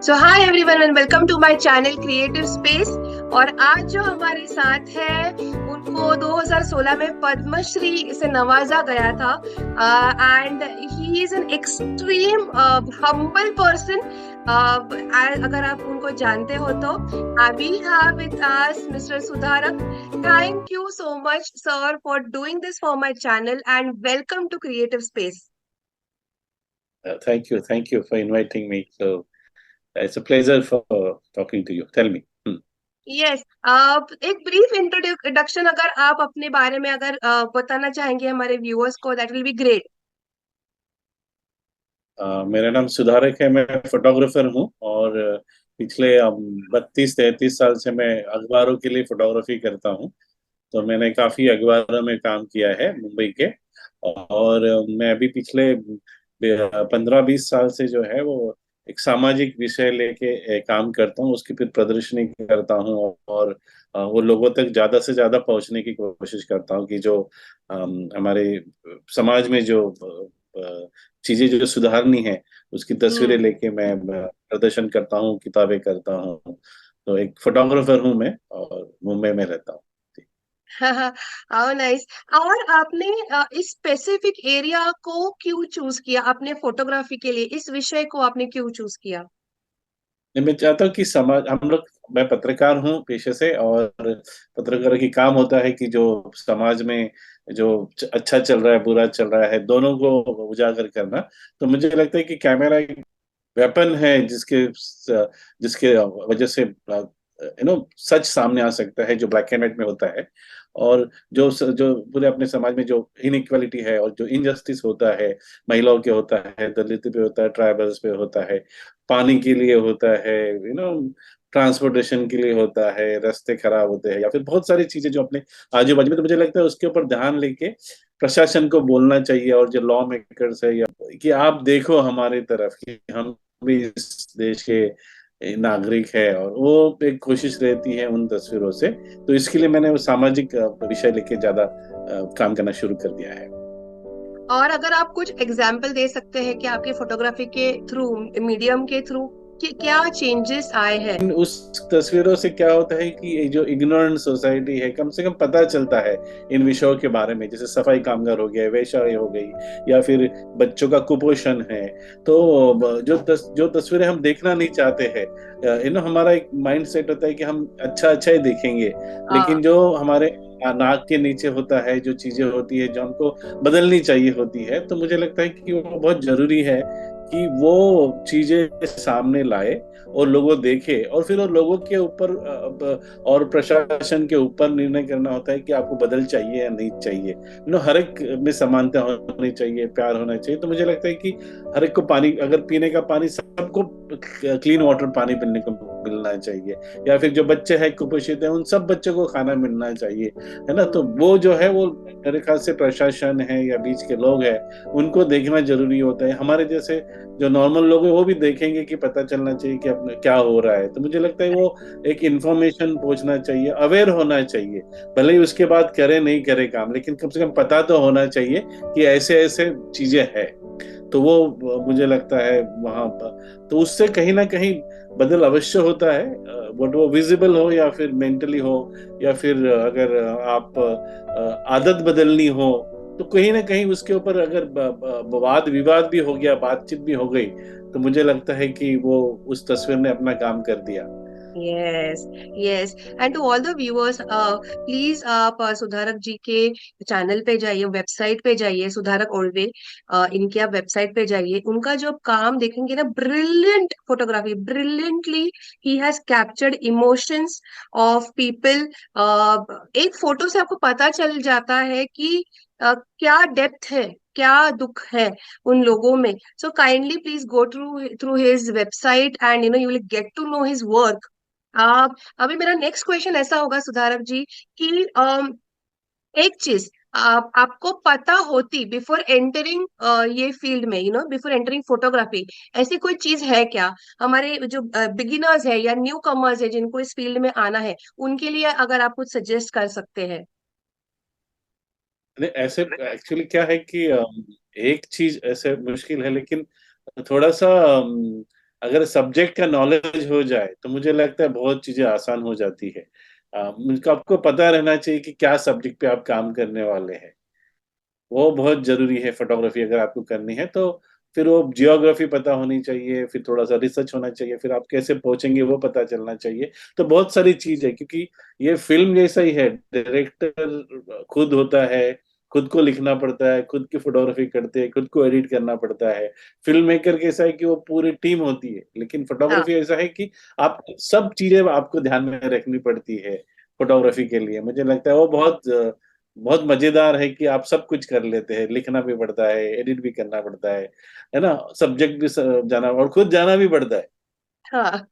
So hi everyone and welcome to my channel creative space. और आज जो हमारे साथ है उनको 2016 में पद्मश्री से नवाजा गया था and he is an extreme humble person. अगर आप उनको जानते हो तो we have with us mister Sudharak. Thank you so much sir for doing this for my channel and welcome to creative space. Thank you for inviting me. So it's a pleasure for talking to you. Tell me. Yes, एक brief introduction अगर आप अपने बारे में अगर बताना चाहेंगे हमारे व्यूअर्स को, दैट विल बी ग्रेट। मेरा नाम सुधारक है। मैं फोटोग्राफर हूँ और पिछले 32-33 साल से मैं अखबारों के लिए फोटोग्राफी करता हूँ। तो मैंने काफी अखबारों में काम किया है मुंबई के। और मैं अभी पिछले 15-20 साल से जो है वो एक सामाजिक विषय लेके काम करता हूँ, उसकी फिर प्रदर्शनी करता हूँ और वो लोगों तक ज्यादा से ज्यादा पहुंचने की कोशिश करता हूँ कि जो हमारे समाज में जो चीजें जो सुधारनी है उसकी तस्वीरें हम्म। लेके मैं प्रदर्शन करता हूँ, किताबें करता हूँ। तो एक फोटोग्राफर हूँ मैं और मुंबई में रहता हूँ। How nice. और आपने इस स्पेसिफिक एरिया को क्यों चूज किया? आपने फोटोग्राफी के लिए इस विषय को आपने क्यों चूज किया? नहीं, मैं चाहता हूँ कि समाज हम लोग, मैं पत्रकार हूँ पेशे से और पत्रकार की काम होता है कि जो समाज में जो अच्छा चल रहा है बुरा चल रहा है दोनों को उजागर करना। तो मुझे लगता है कि कैमरा एक वेपन है जिसके जिसके वजह से सच सामने आ सकता है जो ब्लैक एंड व्हाइट में होता है। और जो पूरे अपने समाज में जो इनइक्वालिटी है और जो इनजस्टिस होता है, महिलाओं के होता है, दलित पे होता है, ट्राइबल्स पे होता है, पानी के लिए होता है, ट्रांसपोर्टेशन के लिए होता है, रास्ते खराब होते हैं या फिर बहुत सारी चीजें जो अपने आजू बाजू में, तो मुझे लगता है उसके ऊपर ध्यान लेके प्रशासन को बोलना चाहिए और जो लॉ मेकर्स है या कि आप देखो हमारी तरफ कि हम भी इस देश के नागरिक है। और वो एक कोशिश रहती है उन तस्वीरों से। तो इसके लिए मैंने वो सामाजिक विषय लेके ज्यादा काम करना शुरू कर दिया है। और अगर आप कुछ एग्जाम्पल दे सकते हैं कि आपके फोटोग्राफी के थ्रू, मीडियम के थ्रू कि क्या चेंजेस आए हैं? उस तस्वीरों से क्या होता है कि ये जो इग्नोरेंट सोसाइटी है कम से कम पता चलता है इन विषयों के बारे में, जैसे सफाई कामगार हो गए, वेश्याएं हो गई या फिर बच्चों का कुपोषण है। तो जो तस्वीरें हम देखना नहीं चाहते हैं, हमारा एक माइंड सेट होता है कि हम अच्छा अच्छा ही देखेंगे। लेकिन जो हमारे नाक के नीचे होता है, जो चीजें होती है जो हमको बदलनी चाहिए होती है, तो मुझे लगता है कि वो बहुत जरूरी है कि वो चीजें सामने लाए और लोगों देखे और फिर वो लोगों के ऊपर और प्रशासन के ऊपर निर्णय करना होता है कि आपको बदल चाहिए या नहीं चाहिए। हर एक में समानता होनी चाहिए, प्यार होना चाहिए। तो मुझे लगता है कि हर एक को पानी, अगर पीने का पानी, सबको क्लीन वाटर पानी पीने को मिलना चाहिए। या फिर जो बच्चे हैं कुपोषित है उन सब बच्चों को खाना मिलना चाहिए, है ना। तो वो जो है वो मेरे ख्याल से प्रशासन है या बीच के लोग हैं उनको देखना जरूरी होता है। हमारे जैसे जो नॉर्मल लोग हैं वो भी देखेंगे कि पता चलना चाहिए कि अपने क्या हो रहा है। तो मुझे लगता है वो एक इंफॉर्मेशन पहुंचना चाहिए, अवेयर होना चाहिए। भले ही उसके बाद करे नहीं करे काम, लेकिन कम से कम पता तो होना चाहिए कि ऐसे ऐसे चीजें हैं। तो वो मुझे लगता है वहां पर तो उससे कहीं ना कहीं बदल अवश्य होता है। बट वो विजिबल हो या फिर मेंटली हो या फिर अगर आप आदत बदलनी हो, तो कहीं ना कहीं उसके ऊपर अगर वाद विवाद भी हो गया, बातचीत भी हो गई, तो मुझे लगता है कि वो उस तस्वीर ने अपना काम कर दिया। Yes, yes. And to all the viewers, please आप सुधारक जी के चैनल पे जाइए, वेबसाइट पे जाइए, सुधारक ओल्वे। इनके आप वेबसाइट पे जाइए, उनका जो काम देखेंगे ना, brilliant photography, brilliantly he has captured emotions of people. एक फोटो से आपको पता चल जाता है कि क्या डेप्थ है, क्या दुख है उन लोगों में। So kindly please go through through his website and you will get to know his work. अभी मेरा नेक्स्ट क्वेश्चन ऐसा होगा सुधारक जी कि एक चीज आपको पता होती बिफोर एंटरिंग ये फील्ड में, बिफोर एंटरिंग फोटोग्राफी, ऐसी कोई चीज है क्या हमारे जो बिगिनर्स है या न्यू कमर्स है जिनको इस फील्ड में आना है, उनके लिए अगर आप कुछ सजेस्ट कर सकते हैं? नहीं, ऐसे एक्चुअली क्या है कि एक चीज ऐसे मुश्किल है, लेकिन थोड़ा सा अगर सब्जेक्ट का नॉलेज हो जाए तो मुझे लगता है बहुत चीजें आसान हो जाती है। आपको पता रहना चाहिए कि क्या सब्जेक्ट पे आप काम करने वाले हैं, वो बहुत जरूरी है। फोटोग्राफी अगर आपको करनी है तो फिर वो जियोग्राफी पता होनी चाहिए, फिर थोड़ा सा रिसर्च होना चाहिए, फिर आप कैसे पहुंचेंगे वो पता चलना चाहिए। तो बहुत सारी चीज है, क्योंकि ये फिल्म जैसा ही है, डायरेक्टर खुद होता है, खुद को लिखना पड़ता है, खुद की फोटोग्राफी करते हैं, खुद को एडिट करना पड़ता है। फिल्म मेकर कैसा है कि वो पूरी टीम होती है, लेकिन हाँ फोटोग्राफी ऐसा है कि आप सब चीजें आपको ध्यान में रखनी पड़ती है फोटोग्राफी के लिए। मुझे लगता है वो बहुत बहुत मजेदार है कि आप सब कुछ कर लेते हैं, लिखना भी पड़ता है, एडिट भी करना पड़ता है ना, सब्जेक्ट भी जाना और खुद जाना भी पड़ता है। हाँ।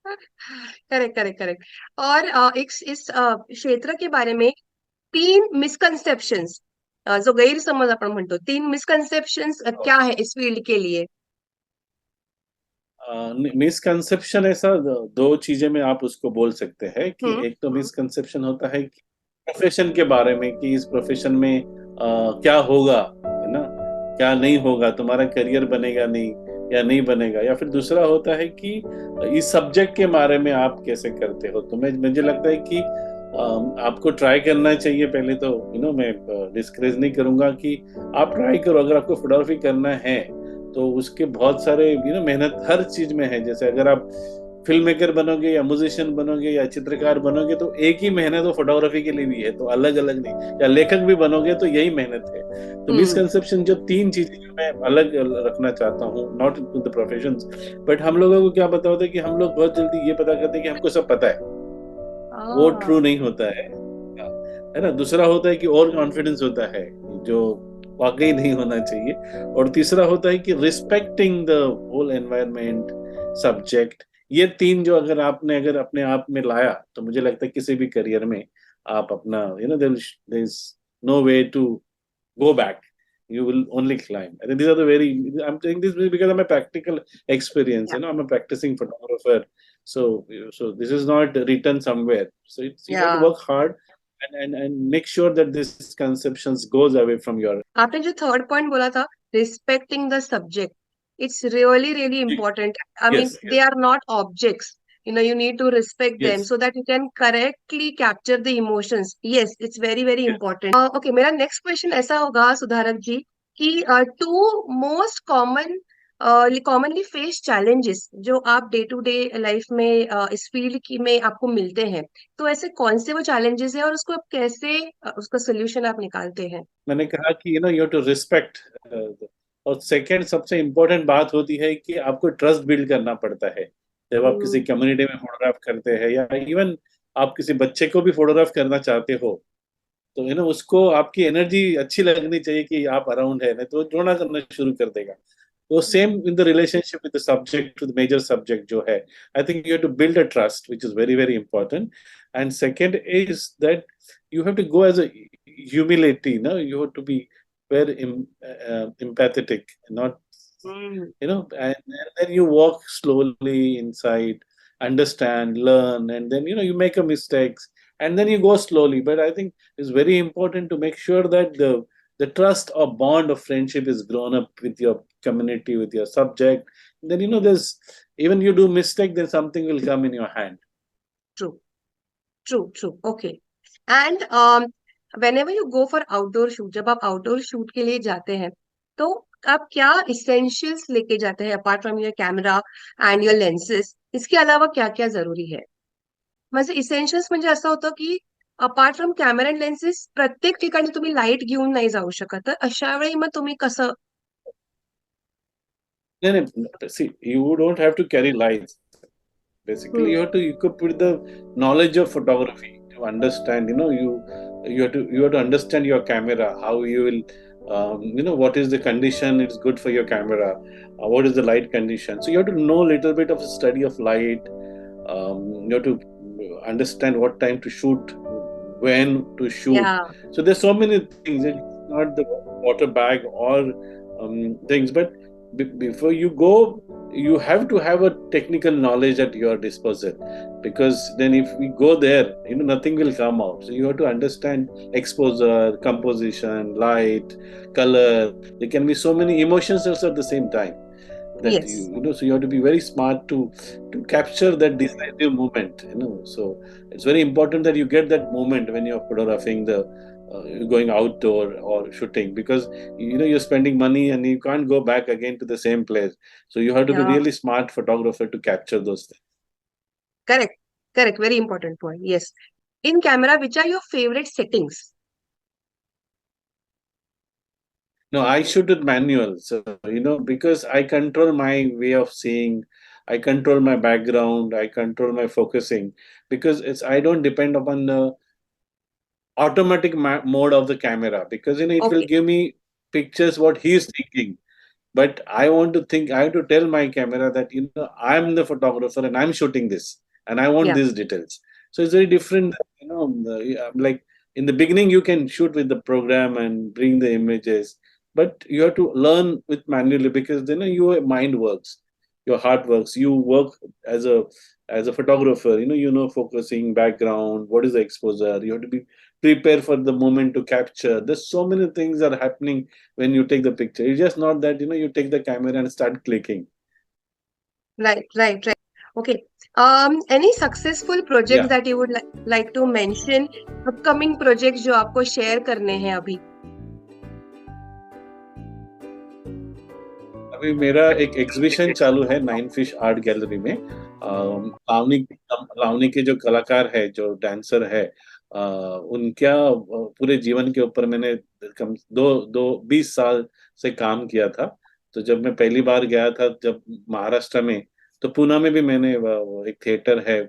Correct correct correct. और इस क्षेत्र के बारे में तीन मिसकंसेप्शंस, जो गैरसमज आपण म्हणतो, तीन मिसकंसेप्शंस क्या है इस फील्ड के लिए? मिसकंसेप्शन ऐसा दो चीजें में आप उसको बोल सकते हैं कि हम्म। एक तो मिसकंसेप्शन होता है कि प्रोफेशन के बारे में, कि इस प्रोफेशन में क्या होगा, है ना, क्या नहीं होगा, तुम्हारा करियर बनेगा नहीं या नहीं बनेगा। या फिर दूसरा होता है कि इस सब्जेक्ट के बारे में आप कैसे करते हो। तो मुझे लगता है कि आपको ट्राई करना चाहिए पहले तो। मैं डिस्करेज नहीं करूंगा कि आप ट्राई करो, अगर आपको फोटोग्राफी करना है तो उसके बहुत सारे मेहनत हर चीज में है। जैसे अगर आप फिल्म मेकर बनोगे या म्यूजिशियन बनोगे या चित्रकार बनोगे तो एक ही मेहनत वो फोटोग्राफी के लिए भी है, तो अलग अलग नहीं। या लेखक भी बनोगे तो यही मेहनत है। तो हम्म। मिसकंसेप्शन जो तीन चीजें जो मैं अलग रखना चाहता हूँ, not in the profession, but हम लोगों को क्या पता होता है कि हम लोग बहुत जल्दी ये पता करते हैं कि हमको सब पता है। वो ट्रू हाँ। नहीं होता है ना। दूसरा होता है कि और कॉन्फिडेंस होता है, जो वाकई नहीं होना चाहिए। और तीसरा होता है कि respecting the whole environment, subject. ये तीन जो अगर अपने आप में लाया तो मुझे लगता है किसी भी करियर में आप अपना there is no way to go back. You will only climb. I think these are the very. I'm saying this because I'm a practical experience. या I'm a practicing photographer. So, so this is not written somewhere. So you या have to work hard and make sure that this conceptions goes away from your. आपने जो third point बोला था, respecting the subject, it's really really important. I mean Yes, they yes, are not objects, you need to respect them yes. so that you can correctly capture the emotions. Yes, it's very very Yes. important. Okay, मेरा next question ऐसा होगा सुधारक जी कि two most commonly face challenges जो आप day to day life में इस field की में आपको मिलते हैं, तो ऐसे कौन से वो चैलेंजेस हैं और उसको आप कैसे उसका सोल्यूशन आप निकालते हैं? मैंने कहा कि यू हैव टू रिस्पेक्ट। और सेकंड सबसे इम्पोर्टेंट बात होती है कि आपको ट्रस्ट बिल्ड करना पड़ता है। जब आप किसी हम्म। कम्युनिटी में फोटोग्राफ करते हैं या इवन आप किसी बच्चे को भी फोटोग्राफ करना चाहते हो, तो उसको आपकी एनर्जी अच्छी लगनी चाहिए कि आप अराउंड है, नहीं तो वो ड्रोना करना शुरू कर देगा। तो same in the relationship with the subject, with major subject जो है, I think you have to build a trust which is very very important. And second is that you have to go as a humility, no, you have to be very empathetic, not hmm. and then you walk slowly inside, understand, learn, and then you make a mistakes, and then you go slowly. But I think it's very important to make sure that the trust or bond of friendship is grown up with your community, with your subject. Then there's, even you do mistake, then something will come in your hand. True true true. Okay. And whenever you go for outdoor shoot, जब आप outdoor shoot के लिए जाते हैं, तो आप क्या essentials लेके जाते हैं apart from your camera and your lenses? इसके अलावा क्या क्या जरूरी है? म्हणजे इसेंशियल्स म्हणजे असं होतं की apart from camera and lenses प्रत्येक ठिकाणी तुम्ही लाईट घेऊन नाही जाऊ शकत, तर अशा वेळी मग तुम्ही कसं? Then see, you don't have to carry lights. Basically, hmm. you have to equip with the knowledge of photography to understand. You have to understand your camera, how you will. What is the condition it's good for your camera, what is the light condition. So you have to know a little bit of a study of light. You have to understand what time to shoot, when to shoot. या So there's so many things. It's not the water bag or things, but before you go, you have to have a technical knowledge at your disposal, because then if we go there, nothing will come out. So you have to understand exposure, composition, light, color. There can be so many emotions also at the same time. that Yes. so you have to be very smart to capture that decisive moment, so it's very important that you get that moment when you're photographing the going outdoor or shooting, because you're spending money and you can't go back again to the same place, so you have to be Yeah. really smart photographer to capture those things. Correct. Correct. Very important point. Yes. In camera, which are your favorite settings? No, I shoot with manual. So, because I control my way of seeing, I control my background, I control my focusing, because I don't depend upon the automatic mode of the camera, because, it will Okay. give me pictures what he is thinking. But I have to tell my camera that, I'm the photographer and I'm shooting this and I want Yeah. these details. So it's very different, like in the beginning, you can shoot with the program and bring the images, but you have to learn with manually, because then your mind works, your heart works, you work as a photographer, focusing background, what is the exposure, you have to be prepared for the moment to capture. There's so many things are happening when you take the picture. It's just not that you take the camera and start clicking. Right. Right. Right. Okay. Any successful projects Yeah. that you would like to mention? Upcoming projects जो आपको share करने हैं अभी? अभी मेरा एक exhibition चालू है नाइन फिश आर्ट गैलरी में। लावनी लावनी के जो कलाकार है, जो डांसर है, उनका पूरे जीवन के ऊपर मैंने कम दो दो 20 साल से काम किया था। तो जब मैं पहली बार गया था, जब महाराष्ट्र में, तो पुणे में भी मैंने एक थिएटर है,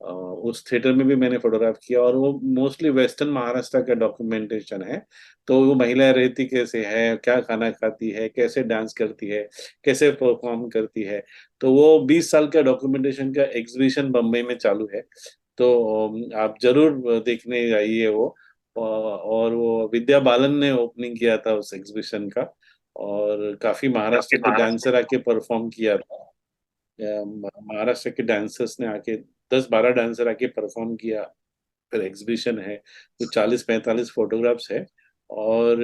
उस थिएटर में भी मैंने फोटोग्राफ किया, और वो मोस्टली वेस्टर्न महाराष्ट्र का डॉक्यूमेंटेशन है। तो वो महिलाएं रहती कैसे है, क्या खाना खाती है, कैसे डांस करती है, कैसे परफॉर्म करती है, तो वो 20 साल का डॉक्यूमेंटेशन का एग्जीबिशन बम्बई में चालू है। तो आप जरूर देखने जाइए वो। और वो विद्या बालन ने ओपनिंग किया था उस एग्जीबिशन का, और काफी महाराष्ट्र के डांसर आके परफॉर्म किया था। महाराष्ट्र के डांसर्स ने आके 10-12 डांसर आके परफॉर्म किया। फिर एग्जीबिशन है, कुछ 40-45 फोटोग्राफ्स है। और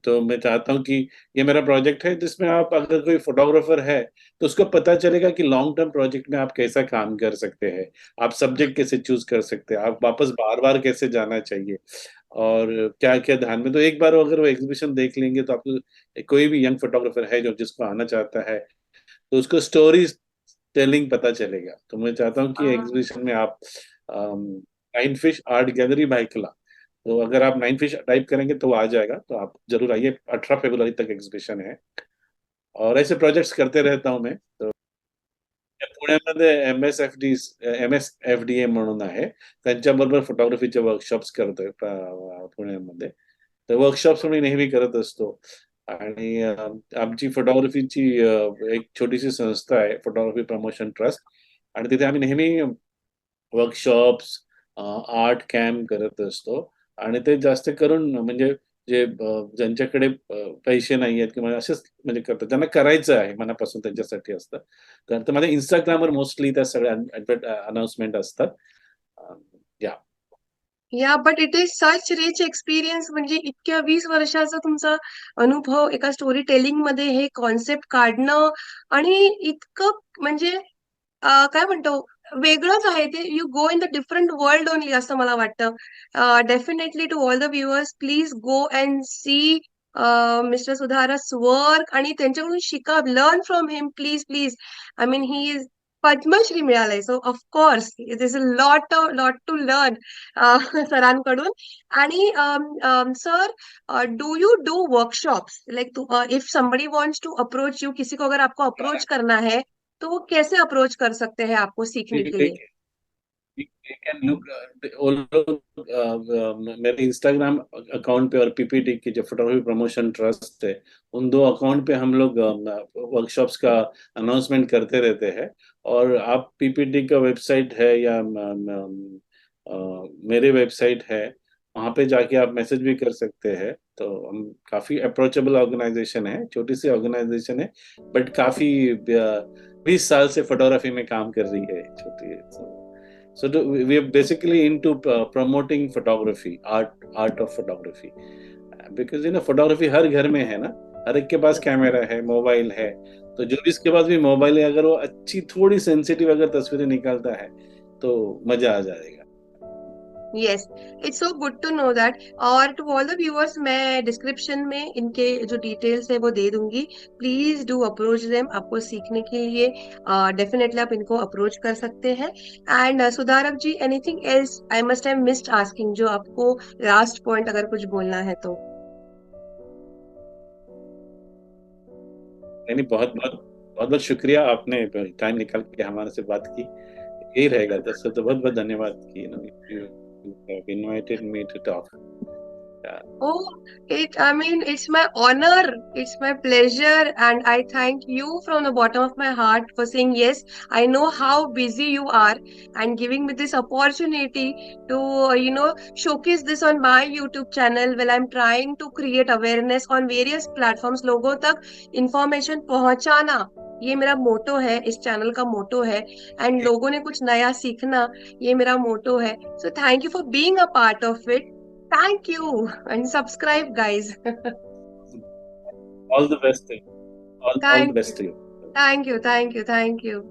तो मैं चाहता हूँ कि ये मेरा प्रोजेक्ट है जिसमें आप, अगर कोई फोटोग्राफर है, तो उसको पता चलेगा कि लॉन्ग टर्म प्रोजेक्ट में आप कैसा काम कर सकते हैं, आप सब्जेक्ट कैसे चूज कर सकते हैं, आप वापस बार बार कैसे जाना चाहिए, और क्या क्या ध्यान में। तो एक बार अगर वो एग्जीबिशन देख लेंगे, तो आपको, कोई भी यंग फोटोग्राफर है जो जिसको आना चाहता है, तो उसको स्टोरी टेलिंग पता चलेगा। तो मैं चाहता हूँ कि एग्जीबिशन में आप, nine fish art gallery Byculla, तो अगर आप नाइन फिश टाइप करेंगे तो वो आ जाएगा, तो आप जरूर आइए। 18 फरवरी तक एग्जीबिशन है, और ऐसे प्रोजेक्ट्स करते रहता हूँ मैं। तो पुण्यामध्ये MSFDA म्हणून आहे, त्यांच्याबरोबर फोटोग्राफीचे वर्कशॉप्स करतोय पुण्यामध्ये। तर वर्कशॉप्स मी नेहमी करत असतो। आणि आमची फोटोग्राफीची एक छोटीशी संस्था आहे, फोटोग्राफी प्रमोशन ट्रस्ट, आणि तिथे आम्ही नेहमी वर्कशॉप्स, आर्ट कॅम्प करत असतो। आणि ते जास्त करून म्हणजे जे ज्यांच्याकडे पैसे नाही आहेत किंवा असेच म्हणजे करतात, त्यांना करायचं आहे मनापासून, त्यांच्यासाठी असतं। तर माझ्या इंस्टाग्रामवर मोस्टली त्या सगळ्या अनाउन्समेंट असतात। या या but it is such rich experience, म्हणजे इतक्या 20 वर्षाचा तुमचा अनुभव एका स्टोरी टेलिंग मध्ये हे कॉन्सेप्ट काढणं, आणि इतकं म्हणजे काय म्हणतो, वेगळंच आहे ते. You go in the different world only असं मला वाटतं. Definitely to all the viewers, please go and see mister सुधारस वर्क, आणि त्यांच्याकडून शिका, learn from him, please please. I mean he is Padmashri मिळालंय, so of course it is a lot to learn सरांकडून. आणि sir, do you do workshops, like if somebody wants to approach you, किसी को अगर आपको अप्रोच करना है, तो वो कैसे अप्रोच कर सकते हैं आपको सीखने के लिए? कैन लुक, वो लोग मेरे इंस्टाग्राम अकाउंट पे और पीपीटी की जो फोटोग्राफी प्रमोशन ट्रस्ट है, उन दो अकाउंट पे हम लोग वर्कशॉप्स का अनाउंसमेंट करते रहते हैं। और आप पीपीटी का वेबसाइट है या मेरे वेबसाइट है, वहाँ पे जाके आप मैसेज भी कर सकते हैं। तो हम काफी अप्रोचेबल ऑर्गेनाइजेशन है, छोटी सी ऑर्गेनाइजेशन है, बट काफी 20 साल से फोटोग्राफी में काम कर रही है, छोटी है। So we are basically into promoting photography, art of photography, because photography हर घर में है ना। हर एक के पास कैमरा है, मोबाइल है। तो जो भी इसके पास भी मोबाइल है, अगर वो अच्छी थोड़ी सेंसिटिव अगर तस्वीरें निकालता है तो मजा आ जाएगा। Yes, it's so good to know that. और टू ऑल द व्यूअर्स, मैं डिस्क्रिप्शन में इनके जो डिटेल्स है वो दे दूंगी। Please do approach them. आपको सीखने के लिए डेफिनेटली आप इनको अप्रोच कर सकते हैं। And Sudharak ji, anything else I must have missed asking, जो आपको लास्ट पॉइंट अगर कुछ बोलना है तो? नहीं, बहुत बहुत शुक्रिया, आपने टाइम निकाल के हमारे से बात की। यही रहेगा दोस्तों, तो बहुत बहुत धन्यवाद कि you have invited me to talk. Oh, I mean, it's my honor, it's my pleasure, and I thank you from the bottom of my heart for saying yes. I know how busy you are and giving me this opportunity to, showcase this on my YouTube channel while I'm trying to create awareness on various platforms. लोगों तक information पहुंचाना, ये मेरा motto है, इस channel का मोटो है। And लोगों ने कुछ नया सीखना, ये मेरा मोटो है। So thank you for being a part of it. Thank you and subscribe, guys. All the best, all the Thank best you. To you. Thank you. Thank you. Thank you.